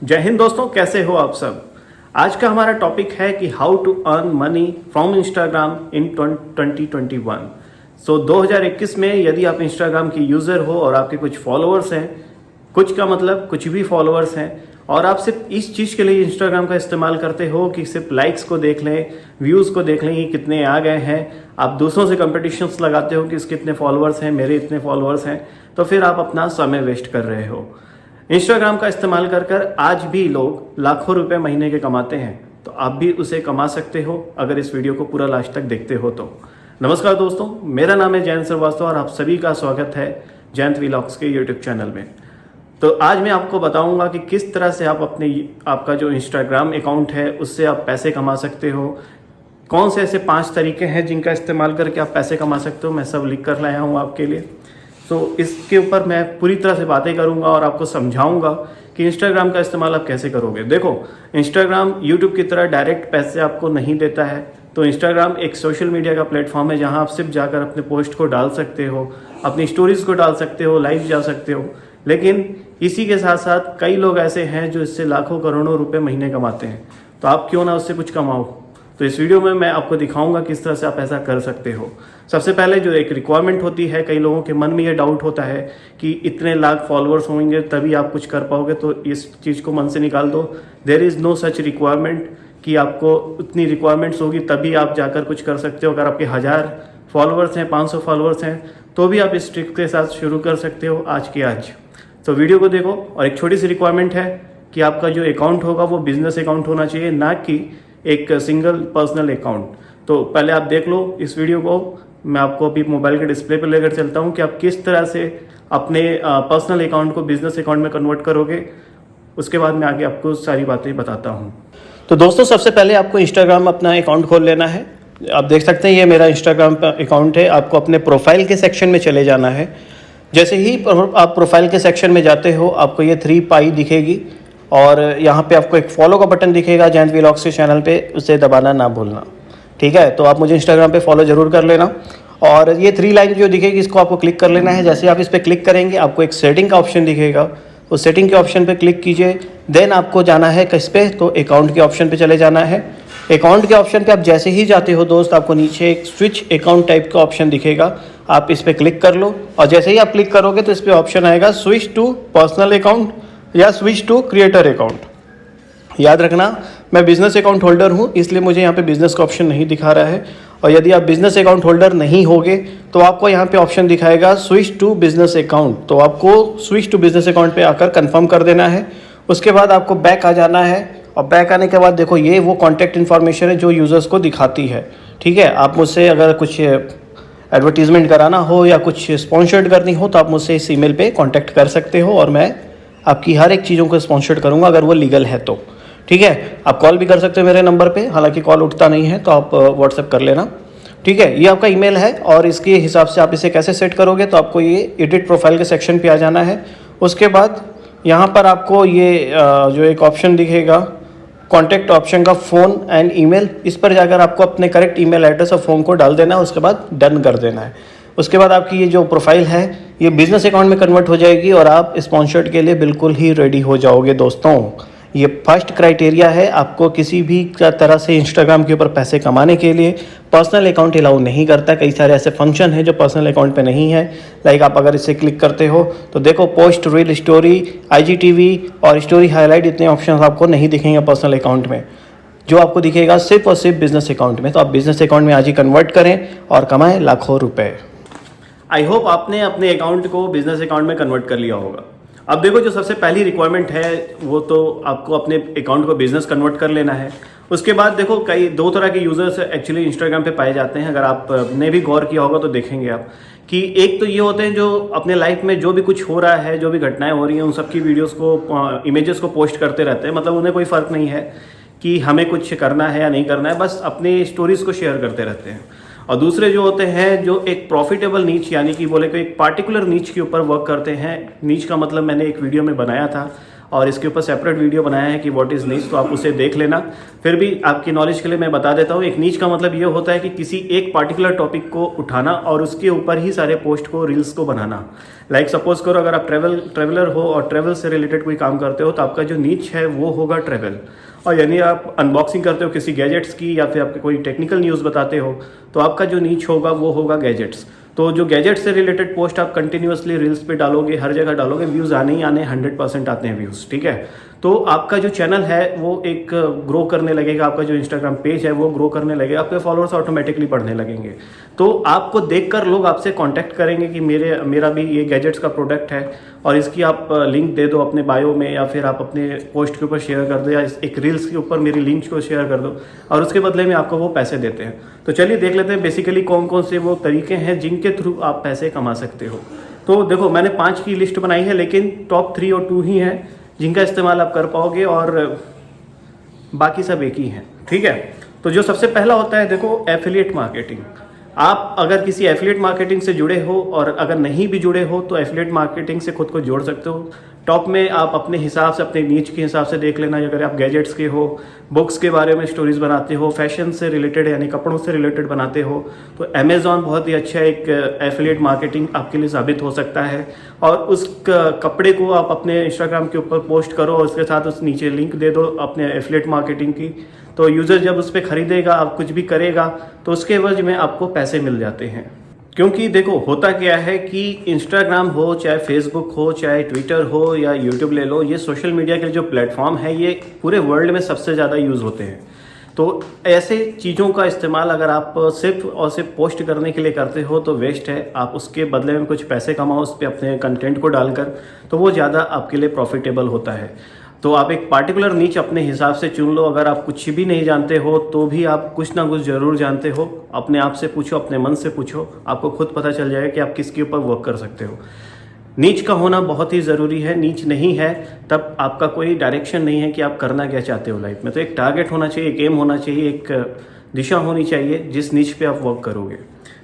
जय हिंद दोस्तों, कैसे हो आप सब। आज का हमारा टॉपिक है कि how to earn money from Instagram in 2021। 2021 में यदि आप इंस्टाग्राम की यूज़र हो और आपके कुछ फॉलोअर्स हैं, कुछ का मतलब कुछ भी फॉलोअर्स हैं, और आप सिर्फ इस चीज़ के लिए इंस्टाग्राम का इस्तेमाल करते हो कि सिर्फ लाइक्स को देख लें, व्यूज़ को देख लें कि कितने आ गए हैं, आप दूसरों से कंपटीशंस लगाते हो कि इसके इतने फॉलोअर्स हैं, मेरे इतने फॉलोअर्स हैं, तो फिर आप अपना समय वेस्ट कर रहे हो। इंस्टाग्राम का इस्तेमाल कर कर आज भी लोग लाखों रुपए महीने के कमाते हैं, तो आप भी उसे कमा सकते हो अगर इस वीडियो को पूरा लास्ट तक देखते हो तो। नमस्कार दोस्तों, मेरा नाम है जयंत श्रीवास्तव और आप सभी का स्वागत है जयंत व्लॉग्स के यूट्यूब चैनल में। तो आज मैं आपको बताऊंगा कि किस तरह से आप आपका जो इंस्टाग्राम अकाउंट है उससे आप पैसे कमा सकते हो। कौन से ऐसे 5 तरीके हैं जिनका इस्तेमाल करके आप पैसे कमा सकते हो, मैं सब लिख कर लाया हूँ आपके लिए। तो इसके ऊपर मैं पूरी तरह से बातें करूंगा और आपको समझाऊंगा कि इंस्टाग्राम का इस्तेमाल आप कैसे करोगे। देखो, इंस्टाग्राम यूट्यूब की तरह डायरेक्ट पैसे आपको नहीं देता है। तो इंस्टाग्राम एक सोशल मीडिया का प्लेटफॉर्म है जहां आप सिर्फ जाकर अपने पोस्ट को डाल सकते हो, अपनी स्टोरीज को डाल सकते हो, लाइव जा सकते हो। लेकिन इसी के साथ साथ कई लोग ऐसे हैं जो इससे लाखों करोड़ों रुपए महीने कमाते हैं। तो आप क्यों ना उससे कुछ कमाओ। तो इस वीडियो में मैं आपको दिखाऊंगा किस तरह से आप ऐसा कर सकते हो। सबसे पहले जो एक रिक्वायरमेंट होती है, कई लोगों के मन में ये डाउट होता है कि इतने लाख फॉलोअर्स होंगे तभी आप कुछ कर पाओगे, तो इस चीज़ को मन से निकाल दो। There is no such requirement कि आपको उतनी रिक्वायरमेंट्स होगी तभी आप जाकर कुछ कर सकते हो। अगर आपके 1000 फॉलोअर्स हैं, 500 फॉलोअर्स हैं, तो भी आप इस ट्रिक के साथ शुरू कर सकते हो आज के आज। तो वीडियो को देखो। और एक छोटी सी रिक्वायरमेंट है कि आपका जो अकाउंट होगा वो बिजनेस अकाउंट होना चाहिए, ना कि एक सिंगल पर्सनल अकाउंट। तो पहले आप देख लो इस वीडियो को। मैं आपको अभी मोबाइल के डिस्प्ले पर लेकर चलता हूँ कि आप किस तरह से अपने पर्सनल अकाउंट को बिजनेस अकाउंट में कन्वर्ट करोगे। उसके बाद मैं आगे आपको सारी बातें बताता हूँ। तो दोस्तों, सबसे पहले आपको इंस्टाग्राम अपना अकाउंट खोल लेना है। आप देख सकते हैं ये मेरा इंस्टाग्राम अकाउंट है। आपको अपने प्रोफाइल के सेक्शन में चले जाना है। जैसे ही आप प्रोफाइल के सेक्शन में जाते हो, आपको ये 3 पाई दिखेगी और यहाँ पे आपको एक फॉलो का बटन दिखेगा जयंत व्लॉग्स के चैनल पे, उसे दबाना ना भूलना। ठीक है, तो आप मुझे इंस्टाग्राम पे फॉलो जरूर कर लेना। और ये 3 लाइन जो दिखेगी इसको आपको क्लिक कर लेना है। जैसे आप इस पर क्लिक करेंगे आपको एक सेटिंग का ऑप्शन दिखेगा, उस सेटिंग के ऑप्शन पे क्लिक कीजिए। देन आपको जाना है किस पे, तो अकाउंट के ऑप्शन पे चले जाना है। अकाउंट के ऑप्शन पे आप जैसे ही जाते हो दोस्त, आपको नीचे एक स्विच अकाउंट टाइप का ऑप्शन दिखेगा, आप इस पर क्लिक कर लो। और जैसे ही आप क्लिक करोगे तो इस पर ऑप्शन आएगा स्विच टू पर्सनल अकाउंट या स्विच टू क्रिएटर अकाउंट। याद रखना, मैं बिजनेस अकाउंट होल्डर हूँ, इसलिए मुझे यहाँ पे बिजनेस का ऑप्शन नहीं दिखा रहा है। और यदि आप बिजनेस अकाउंट होल्डर नहीं होगे तो आपको यहाँ पे ऑप्शन दिखाएगा स्विच टू बिजनेस अकाउंट। तो आपको स्विच टू बिजनेस अकाउंट पे आकर कंफर्म कर देना है। उसके बाद आपको बैक आ जाना है और बैक आने के बाद देखो ये वो कॉन्टैक्ट इन्फॉर्मेशन है जो यूज़र्स को दिखाती है। ठीक है, आप मुझसे अगर कुछ एडवर्टीजमेंट कराना हो या कुछ स्पॉन्सर्ड करनी हो तो आप मुझसे इस ईमेल पे कांटेक्ट कर सकते हो और मैं आपकी हर एक चीज़ों को स्पॉन्सर्ड करूँगा अगर वो लीगल है तो। ठीक है, आप कॉल भी कर सकते हो मेरे नंबर पे, हालांकि कॉल उठता नहीं है तो आप व्हाट्सएप कर लेना। ठीक है, ये आपका ईमेल है और इसके हिसाब से आप इसे कैसे सेट करोगे, तो आपको ये एडिट प्रोफाइल के सेक्शन पे आ जाना है। उसके बाद यहाँ पर आपको ये जो एक ऑप्शन दिखेगा कॉन्टैक्ट ऑप्शन का फ़ोन एंड ईमेल, इस पर जाकर आपको अपने करेक्ट ईमेल एड्रेस और फ़ोन को डाल देना है। उसके बाद डन कर देना है। उसके बाद आपकी ये जो प्रोफाइल है ये बिजनेस अकाउंट में कन्वर्ट हो जाएगी और आप स्पॉन्सर्ड के लिए बिल्कुल ही रेडी हो जाओगे दोस्तों। ये फर्स्ट क्राइटेरिया है। आपको किसी भी तरह से इंस्टाग्राम के ऊपर पैसे कमाने के लिए पर्सनल अकाउंट अलाउ नहीं करता। कई सारे ऐसे फंक्शन हैं जो पर्सनल अकाउंट पे नहीं है। लाइक आप अगर इसे क्लिक करते हो तो देखो पोस्ट, रील, स्टोरी, IGTV और स्टोरी हाईलाइट, इतने ऑप्शन आपको नहीं दिखेंगे पर्सनल अकाउंट में। जो आपको दिखेगा सिर्फ और सिर्फ बिजनेस अकाउंट में। तो आप बिजनेस अकाउंट में आज ही कन्वर्ट करें और कमाएं लाखों रुपए। आई होप आपने अपने अकाउंट को बिजनेस अकाउंट में कन्वर्ट कर लिया होगा। अब देखो, जो सबसे पहली रिक्वायरमेंट है वो तो आपको अपने अकाउंट को बिजनेस कन्वर्ट कर लेना है। उसके बाद देखो, कई 2 तरह के यूजर्स एक्चुअली इंस्टाग्राम पे पाए जाते हैं। अगर आपने भी गौर किया होगा तो देखेंगे आप कि एक तो ये होते हैं जो अपने लाइफ में जो भी कुछ हो रहा है, जो भी घटनाएं हो रही हैं, उन सब की वीडियोस को, इमेजेस को पोस्ट करते रहते हैं। मतलब उन्हें कोई फ़र्क नहीं है कि हमें कुछ करना है या नहीं करना है, बस अपनी स्टोरीज को शेयर करते रहते हैं। और दूसरे जो होते हैं जो एक प्रॉफिटेबल नीच, यानी कि बोले कि एक पार्टिकुलर नीच के ऊपर वर्क करते हैं। नीच का मतलब मैंने एक वीडियो में बनाया था और इसके ऊपर सेपरेट वीडियो बनाया है कि व्हाट इज़ नीच, तो आप उसे देख लेना। फिर भी आपकी नॉलेज के लिए मैं बता देता हूँ, एक नीच का मतलब ये होता है कि किसी एक पार्टिकुलर टॉपिक को उठाना और उसके ऊपर ही सारे पोस्ट को, रील्स को बनाना। लाइक सपोज करो अगर आप ट्रेवलर हो और ट्रेवल से रिलेटेड कोई काम करते हो तो आपका जो नीच है वो होगा ट्रेवल। और यानी आप अनबॉक्सिंग करते हो किसी गैजेट्स की या फिर आपके कोई टेक्निकल न्यूज़ बताते हो तो आपका जो नीच होगा वो होगा गैजेट्स। तो जो गैजेट से रिलेटेड पोस्ट आप कंटिन्यूअसली रील्स पे डालोगे, हर जगह डालोगे, व्यूज़ आने ही आने, 100% आते हैं व्यूज़, ठीक है। तो आपका जो चैनल है वो एक ग्रो करने लगेगा, आपका जो इंस्टाग्राम पेज है वो ग्रो करने लगेगा, आपके फॉलोअर्स ऑटोमेटिकली बढ़ने लगेंगे। तो आपको देखकर लोग आपसे कांटेक्ट करेंगे कि मेरा भी ये गैजेट्स का प्रोडक्ट है और इसकी आप लिंक दे दो अपने बायो में, या फिर आप अपने पोस्ट के ऊपर शेयर कर दो, या एक रील्स के ऊपर मेरी लिंक को शेयर कर दो, और उसके बदले में आपको वो पैसे देते हैं। तो चलिए देख लेते हैं बेसिकली कौन कौन से वो तरीके हैं जिनके थ्रू आप पैसे कमा सकते हो। तो देखो मैंने 5 की लिस्ट बनाई है, लेकिन टॉप 3 और 2 ही हैं जिनका इस्तेमाल आप कर पाओगे और बाकी सब एक ही हैं, ठीक है। तो जो सबसे पहला होता है, देखो, एफिलिएट मार्केटिंग। आप अगर किसी एफिलिएट मार्केटिंग से जुड़े हो और अगर नहीं भी जुड़े हो तो एफिलिएट मार्केटिंग से खुद को जोड़ सकते हो। टॉप में आप अपने हिसाब से, अपने नीच के हिसाब से देख लेना। अगर आप गैजेट्स के हो, बुक्स के बारे में स्टोरीज बनाते हो, फैशन से रिलेटेड यानी कपड़ों से रिलेटेड बनाते हो, तो अमेजॉन बहुत ही अच्छा एक एफिलिएट मार्केटिंग आपके लिए साबित हो सकता है। और उस कपड़े को आप अपने इंस्टाग्राम के ऊपर पोस्ट करो और उसके साथ उस नीचे लिंक दे दो अपने एफिलिएट मार्केटिंग की। तो यूज़र जब उस पर खरीदेगा, आप कुछ भी करेगा, तो उसके एवज में आपको पैसे मिल जाते हैं। क्योंकि देखो होता क्या है कि इंस्टाग्राम हो, चाहे फेसबुक हो, चाहे ट्विटर हो या यूट्यूब ले लो, ये सोशल मीडिया के जो प्लेटफॉर्म है ये पूरे वर्ल्ड में सबसे ज़्यादा यूज़ होते हैं। तो ऐसे चीज़ों का इस्तेमाल अगर आप सिर्फ और सिर्फ पोस्ट करने के लिए करते हो तो वेस्ट है। आप उसके बदले में कुछ पैसे कमाओ उस पर अपने कंटेंट को डालकर, तो वो ज़्यादा आपके लिए प्रॉफिटेबल होता है। तो आप एक पार्टिकुलर नीच अपने हिसाब से चुन लो। अगर आप कुछ भी नहीं जानते हो तो भी आप कुछ ना कुछ ज़रूर जानते हो। अपने आप से पूछो, अपने मन से पूछो, आपको खुद पता चल जाएगा कि आप किसके ऊपर वर्क कर सकते हो। नीच का होना बहुत ही ज़रूरी है। नीच नहीं है तब आपका कोई डायरेक्शन नहीं है कि आप करना क्या चाहते हो लाइफ में। तो एक टारगेट होना चाहिए, एक एम होना चाहिए, एक दिशा होनी चाहिए जिस नीच पे आप वर्क करोगे,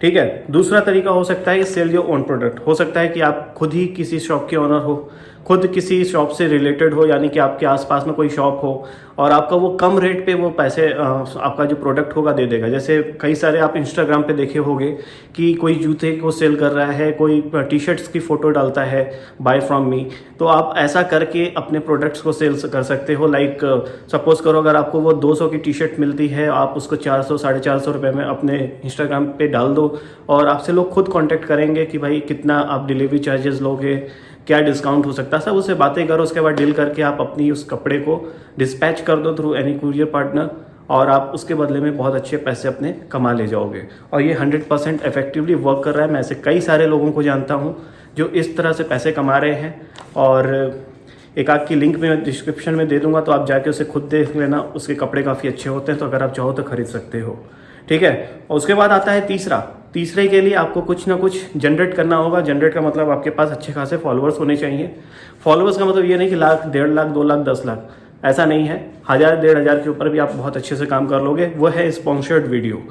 ठीक है। दूसरा तरीका हो सकता है सेल योर ओन प्रोडक्ट। हो सकता है कि आप खुद ही किसी शॉप के ओनर हो, खुद किसी शॉप से रिलेटेड हो, यानी कि आपके आसपास में कोई शॉप हो और आपका वो कम रेट पे वो पैसे आपका जो प्रोडक्ट होगा दे देगा। जैसे कई सारे आप इंस्टाग्राम पे देखे होंगे कि कोई जूते को सेल कर रहा है, कोई टी शर्ट्स की फ़ोटो डालता है, बाय फ्रॉम मी। तो आप ऐसा करके अपने प्रोडक्ट्स को सेल कर सकते हो। लाइक सपोज करो अगर आपको वो 200 की टी शर्ट मिलती है, आप उसको 400 450 रुपये में अपने इंस्टाग्राम पे डाल दो और आपसे लोग खुद कॉन्टैक्ट करेंगे कि भाई कितना आप डिलीवरी चार्जेस लोगे, क्या डिस्काउंट हो सकता है, सब उससे बातें करो। उसके बाद डील करके आप अपनी उस कपड़े को डिस्पैच कर दो थ्रू एनी कुरियर पार्टनर और आप उसके बदले में बहुत अच्छे पैसे अपने कमा ले जाओगे। और ये 100% इफेक्टिवली वर्क कर रहा है। मैं ऐसे कई सारे लोगों को जानता हूँ जो इस तरह से पैसे कमा रहे हैं। और एक आध की लिंक मैं डिस्क्रिप्शन में दे दूंगा, तो आप जाके उसे खुद देख लेना। उसके कपड़े काफ़ी अच्छे होते हैं, तो अगर आप चाहो तो खरीद सकते हो, ठीक है। और उसके बाद आता है तीसरे के लिए आपको कुछ ना कुछ जनरेट करना होगा। जनरेट का मतलब आपके पास अच्छे खासे फॉलोअर्स होने चाहिए। फॉलोअर्स का मतलब ये नहीं कि लाख, 1.5 लाख, 2 लाख, 10 लाख, ऐसा नहीं है। 1000, 1500 के ऊपर भी आप बहुत अच्छे से काम कर लोगे। वो है स्पॉन्सर्ड वीडियो।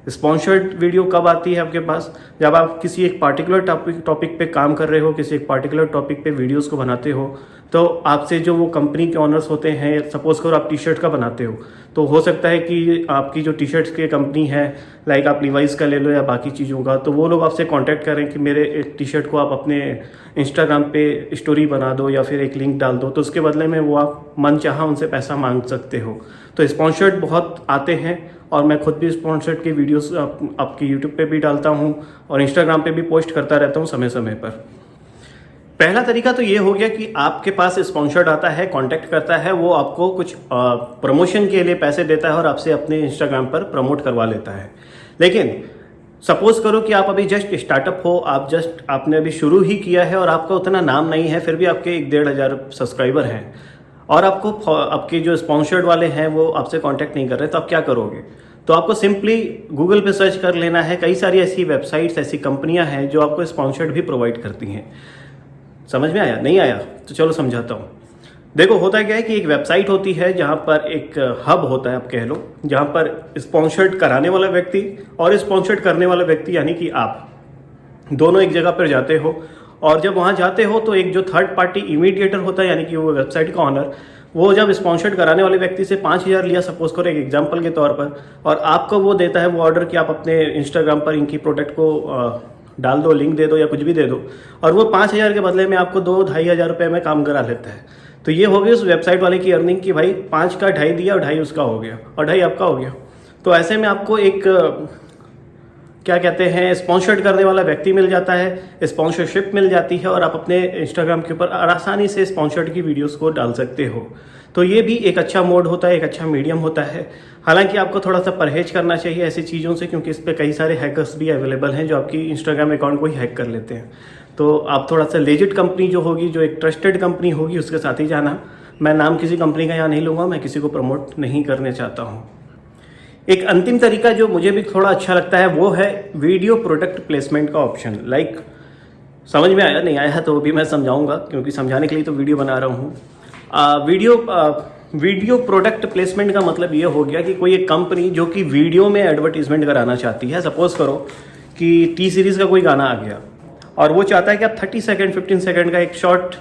स्पॉन्सर्ड वीडियो कब आती है आपके पास? जब आप किसी एक पार्टिकुलर टॉपिक पे काम कर रहे हो, किसी एक पार्टिकुलर टॉपिक पे वीडियोस को बनाते हो, तो आपसे जो वो कंपनी के ऑनर्स होते हैं, सपोज करो आप टी शर्ट का बनाते हो, तो हो सकता है कि आपकी जो टी शर्ट्स की कंपनी है, लाइक आप लिवाइस का ले लो या बाकी चीज़ों का, तो वो लोग आपसे कांटेक्ट करें कि मेरे एक टी शर्ट को आप अपने इंस्टाग्राम पे स्टोरी बना दो या फिर एक लिंक डाल दो, तो उसके बदले में वो आप मन चाहा उनसे पैसा मांग सकते हो। तो स्पॉन्सर्ड बहुत आते हैं और मैं खुद भी स्पॉन्सर्ड की वीडियोस आपकी यूट्यूब पे भी डालता हूँ और इंस्टाग्राम पे भी पोस्ट करता रहता हूँ समय समय पर। पहला तरीका तो ये हो गया कि आपके पास स्पॉन्सर्ड आता है, कांटेक्ट करता है, वो आपको कुछ प्रमोशन के लिए पैसे देता है और आपसे अपने इंस्टाग्राम पर प्रमोट करवा लेता है। लेकिन सपोज करो कि आप अभी जस्ट स्टार्टअप हो, आपने अभी शुरू ही किया है और आपका उतना नाम नहीं है, फिर भी आपके 1-1.5 सब्सक्राइबर हैं और आपके जो स्पॉन्सर्ड वाले हैं वो आपसे कांटेक्ट नहीं कर रहे, तो आप क्या करोगे? तो आपको सिंपली गूगल पे सर्च कर लेना है। कई सारी ऐसी वेबसाइट्स, ऐसी कंपनियां हैं जो आपको स्पॉन्सर्ड भी प्रोवाइड करती हैं। समझ में आया? नहीं आया तो चलो समझाता हूँ। देखो होता क्या है कि एक वेबसाइट होती है जहाँ पर एक हब होता है, आप कह लो, जहाँ पर स्पॉन्सर्ड कराने वाला व्यक्ति और स्पॉन्सर्ड करने वाला व्यक्ति यानी कि आप दोनों एक जगह पर जाते हो और जब वहाँ जाते हो तो एक जो थर्ड पार्टी इमीडिएटर होता है, यानी कि वो वेबसाइट का ऑनर, वो जब स्पॉन्सर्ड कराने वाले व्यक्ति से 5,000 लिया सपोज करो एक एग्जाम्पल के तौर पर, और आपको वो देता है वो ऑर्डर कि आप अपने इंस्टाग्राम पर इनकी प्रोडक्ट को डाल दो, लिंक दे दो या कुछ भी दे दो, और वो 5,000 के बदले में आपको 2-2,500 रुपये में काम करा लेता है। तो ये हो गई उस वेबसाइट वाले की अर्निंग कि भाई 5 का 2.5 दिया और 2.5 उसका हो गया और 2.5 आपका हो गया। तो ऐसे में आपको एक क्या कहते हैं स्पॉन्सर्ड करने वाला व्यक्ति मिल जाता है, स्पॉन्सरशिप मिल जाती है, और आप अपने इंस्टाग्राम के ऊपर आसानी से स्पॉन्सर्ड की वीडियोस को डाल सकते हो। तो ये भी एक अच्छा मोड होता है, एक अच्छा मीडियम होता है। हालांकि आपको थोड़ा सा परहेज करना चाहिए ऐसी चीज़ों से, क्योंकि इस पर कई सारे हैकर्स भी अवेलेबल हैं जो आपकी इंस्टाग्राम अकाउंट को ही हैक कर लेते हैं। तो आप थोड़ा सा लेजिट कंपनी जो होगी, जो एक ट्रस्टेड कंपनी होगी, उसके साथ ही जाना। मैं नाम किसी कंपनी का यहाँ नहीं लूँगा, मैं किसी को प्रमोट नहीं करने चाहता हूँ। एक अंतिम तरीका जो मुझे भी थोड़ा अच्छा लगता है वो है वीडियो प्रोडक्ट प्लेसमेंट का ऑप्शन। लाइक समझ में आया नहीं आया तो भी मैं समझाऊंगा, क्योंकि समझाने के लिए तो वीडियो बना रहा हूँ। वीडियो प्रोडक्ट प्लेसमेंट का मतलब ये हो गया कि कोई एक कंपनी जो कि वीडियो में एडवर्टीजमेंट कराना चाहती है, सपोज करो कि टी सीरीज़ का कोई गाना आ गया और वो चाहता है कि आप 30 सेकेंड 15 सेकेंड का एक शॉर्ट,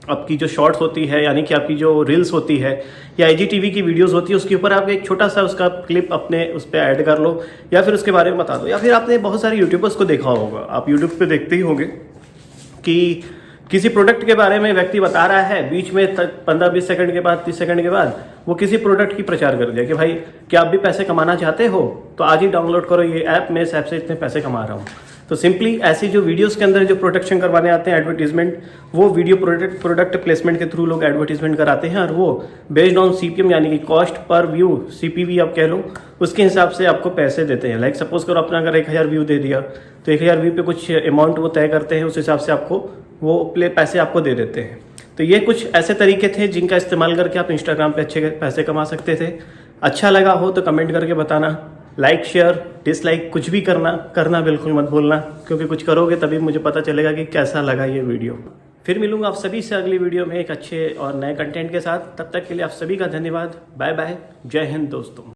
आपकी जो शॉर्ट्स होती है यानी कि आपकी जो रील्स होती है या IGTV की वीडियोस होती है, उसके ऊपर आप एक छोटा सा उसका क्लिप अपने उस पर ऐड कर लो, या फिर उसके बारे में बता दो। या फिर आपने बहुत सारे यूट्यूबर्स को देखा होगा, आप यूट्यूब पे देखते ही होंगे कि किसी प्रोडक्ट के बारे में व्यक्ति बता रहा है, बीच में 15-20 सेकंड के बाद 30 सेकंड के बाद वो किसी प्रोडक्ट की प्रचार कर दिया कि भाई क्या आप भी पैसे कमाना चाहते हो तो आज ही डाउनलोड करो ये ऐप, मैं इस ऐप से इतने पैसे कमा रहा हूँ। तो सिंपली ऐसी जो वीडियोस के अंदर जो प्रोडक्शन करवाने आते हैं एडवर्टीजमेंट, वो वीडियो प्रोडक्ट प्लेसमेंट के थ्रू लोग एडवर्टीजमेंट कराते हैं, और वो बेस्ड ऑन CPM यानी कि कॉस्ट पर व्यू, CPV आप कह लो, उसके हिसाब से आपको पैसे देते हैं। लाइक सपोज करो अपना अगर 1,000 व्यू दे दिया तो 1,000 व्यू पे कुछ अमाउंट वो तय करते हैं, उस हिसाब से आपको वो पैसे आपको दे देते हैं। तो ये कुछ ऐसे तरीके थे जिनका इस्तेमाल करके आप इंस्टाग्राम पे अच्छे पैसे कमा सकते थे। अच्छा लगा हो तो कमेंट करके बताना, लाइक शेयर डिसलाइक कुछ भी करना बिल्कुल मत भूलना, क्योंकि कुछ करोगे तभी मुझे पता चलेगा कि कैसा लगा ये वीडियो। फिर मिलूंगा आप सभी से अगली वीडियो में एक अच्छे और नए कंटेंट के साथ। तब तक के लिए आप सभी का धन्यवाद। बाय बाय, जय हिंद दोस्तों।